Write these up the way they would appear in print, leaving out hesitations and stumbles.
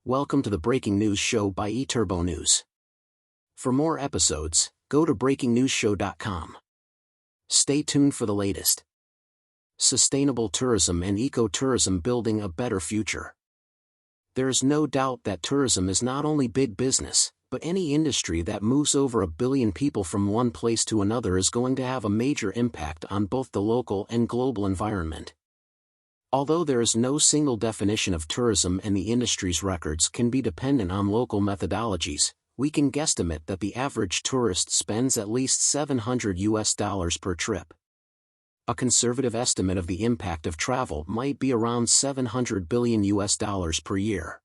Welcome to the Breaking News Show by eTurbo News. For more episodes, go to breakingnewsshow.com. Stay tuned for the latest. Sustainable tourism and ecotourism building a better future. There is no doubt that tourism is not only big business, but any industry that moves over 1 billion people from one place to another is going to have a major impact on both the local and global environment. Although there is no single definition of tourism and the industry's records can be dependent on local methodologies, we can guesstimate that the average tourist spends at least $700 per trip. A conservative estimate of the impact of travel might be around $700 billion per year.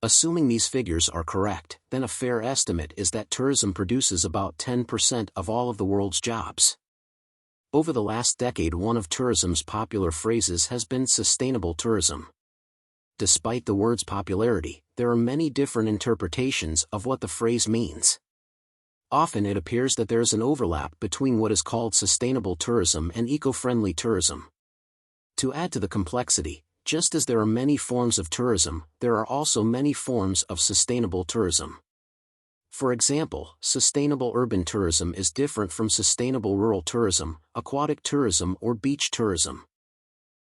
Assuming these figures are correct, then a fair estimate is that tourism produces about 10% of all of the world's jobs. Over the last decade, one of tourism's popular phrases has been sustainable tourism. Despite the word's popularity, there are many different interpretations of what the phrase means. Often it appears that there is an overlap between what is called sustainable tourism and eco-friendly tourism. To add to the complexity, just as there are many forms of tourism, there are also many forms of sustainable tourism. For example, sustainable urban tourism is different from sustainable rural tourism, aquatic tourism, or beach tourism.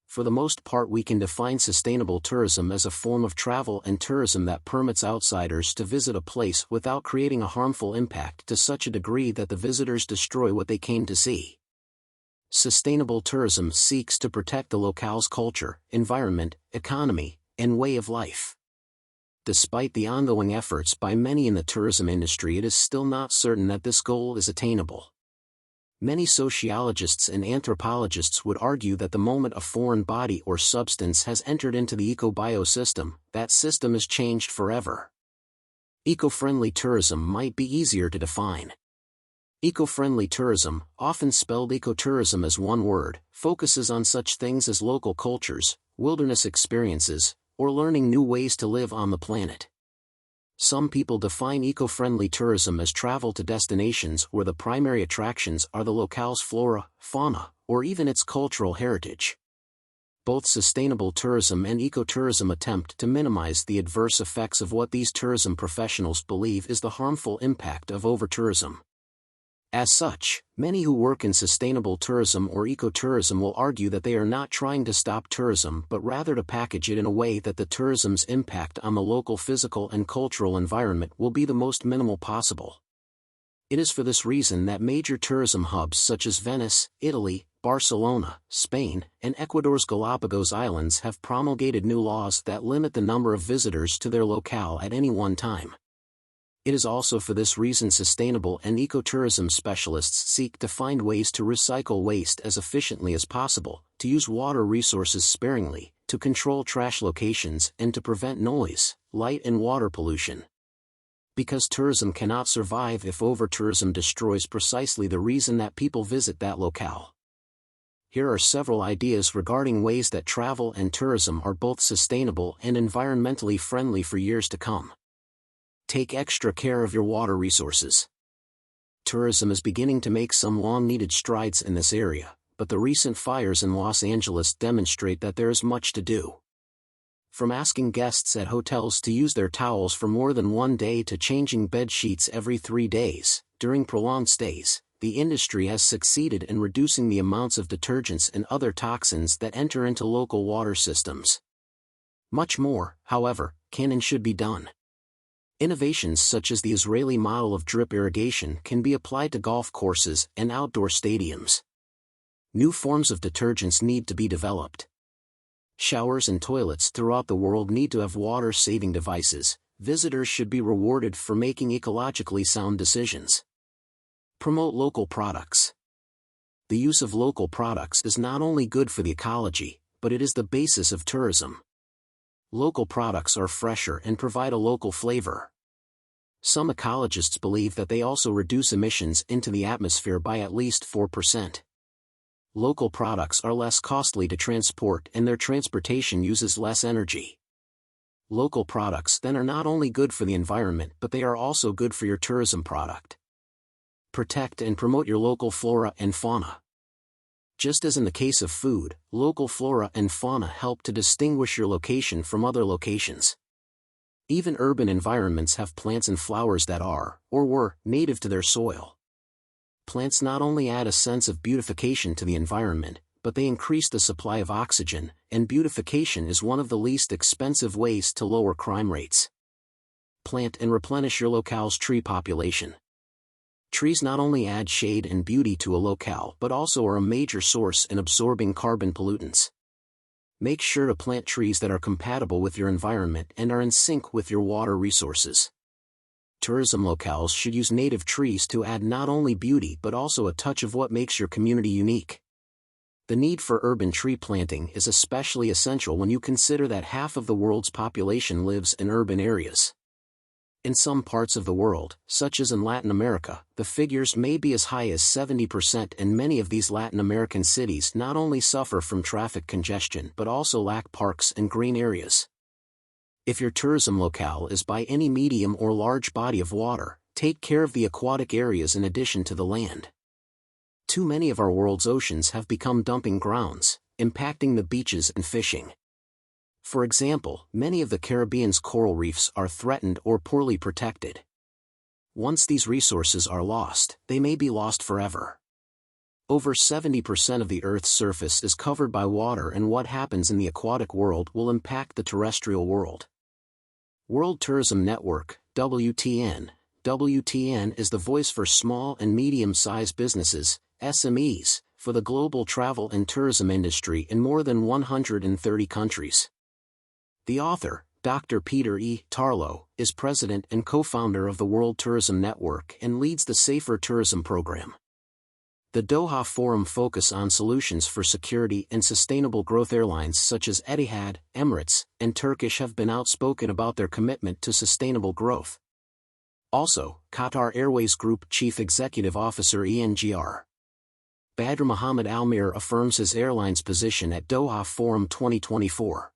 For the most part, we can define sustainable tourism as a form of travel and tourism that permits outsiders to visit a place without creating a harmful impact to such a degree that the visitors destroy what they came to see. Sustainable tourism seeks to protect the locale's culture, environment, economy, and way of life. Despite the ongoing efforts by many in the tourism industry, it is still not certain that this goal is attainable. Many sociologists and anthropologists would argue that the moment a foreign body or substance has entered into the ecobiosystem, that system is changed forever. Eco-friendly tourism might be easier to define. Eco-friendly tourism, often spelled ecotourism as one word, focuses on such things as local cultures, wilderness experiences, or learning new ways to live on the planet. Some people define eco-friendly tourism as travel to destinations where the primary attractions are the locale's flora, fauna, or even its cultural heritage. Both sustainable tourism and ecotourism attempt to minimize the adverse effects of what these tourism professionals believe is the harmful impact of over-tourism. As such, many who work in sustainable tourism or ecotourism will argue that they are not trying to stop tourism but rather to package it in a way that the tourism's impact on the local physical and cultural environment will be the most minimal possible. It is for this reason that major tourism hubs such as Venice, Italy, Barcelona, Spain, and Ecuador's Galapagos Islands have promulgated new laws that limit the number of visitors to their locale at any one time. It is also for this reason sustainable and ecotourism specialists seek to find ways to recycle waste as efficiently as possible, to use water resources sparingly, to control trash locations, and to prevent noise, light and water pollution. Because tourism cannot survive if over-tourism destroys precisely the reason that people visit that locale. Here are several ideas regarding ways that travel and tourism are both sustainable and environmentally friendly for years to come. Take extra care of your water resources. Tourism is beginning to make some long-needed strides in this area, but the recent fires in Los Angeles demonstrate that there is much to do. From asking guests at hotels to use their towels for more than one day to changing bed sheets every 3 days, during prolonged stays, the industry has succeeded in reducing the amounts of detergents and other toxins that enter into local water systems. Much more, however, can and should be done. Innovations such as the Israeli model of drip irrigation can be applied to golf courses and outdoor stadiums. New forms of detergents need to be developed. Showers and toilets throughout the world need to have water-saving devices. Visitors should be rewarded for making ecologically sound decisions. Promote local products. The use of local products is not only good for the ecology, but it is the basis of tourism. Local products are fresher and provide a local flavor. Some ecologists believe that they also reduce emissions into the atmosphere by at least 4%. Local products are less costly to transport and their transportation uses less energy. Local products then are not only good for the environment but they are also good for your tourism product. Protect and promote your local flora and fauna. Just as in the case of food, local flora and fauna help to distinguish your location from other locations. Even urban environments have plants and flowers that are, or were, native to their soil. Plants not only add a sense of beautification to the environment, but they increase the supply of oxygen, and beautification is one of the least expensive ways to lower crime rates. Plant and replenish your locale's tree population. Trees not only add shade and beauty to a locale but also are a major source in absorbing carbon pollutants. Make sure to plant trees that are compatible with your environment and are in sync with your water resources. Tourism locales should use native trees to add not only beauty but also a touch of what makes your community unique. The need for urban tree planting is especially essential when you consider that half of the world's population lives in urban areas. In some parts of the world, such as in Latin America, the figures may be as high as 70%, and many of these Latin American cities not only suffer from traffic congestion but also lack parks and green areas. If your tourism locale is by any medium or large body of water, take care of the aquatic areas in addition to the land. Too many of our world's oceans have become dumping grounds, impacting the beaches and fishing. For example, many of the Caribbean's coral reefs are threatened or poorly protected. Once these resources are lost, they may be lost forever. Over 70% of the Earth's surface is covered by water, and what happens in the aquatic world will impact the terrestrial world. World Tourism Network, WTN. WTN is the voice for small and medium-sized businesses, SMEs, for the global travel and tourism industry in more than 130 countries. The author, Dr. Peter E. Tarlow, is president and co-founder of the World Tourism Network and leads the Safer Tourism program. The Doha Forum focuses on solutions for security and sustainable growth. Airlines such as Etihad, Emirates, and Turkish have been outspoken about their commitment to sustainable growth. Also, Qatar Airways Group Chief Executive Officer ENGR Badr Mohammed Al-Mir affirms his airline's position at Doha Forum 2024.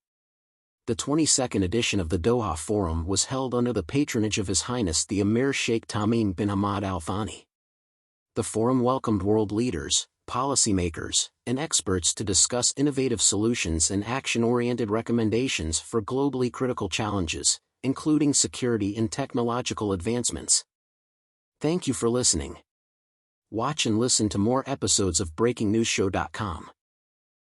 The 22nd edition of the Doha Forum was held under the patronage of His Highness the Emir Sheikh Tamim bin Hamad Al Thani. The forum welcomed world leaders, policymakers, and experts to discuss innovative solutions and action-oriented recommendations for globally critical challenges, including security and technological advancements. Thank you for listening. Watch and listen to more episodes of BreakingNewsShow.com.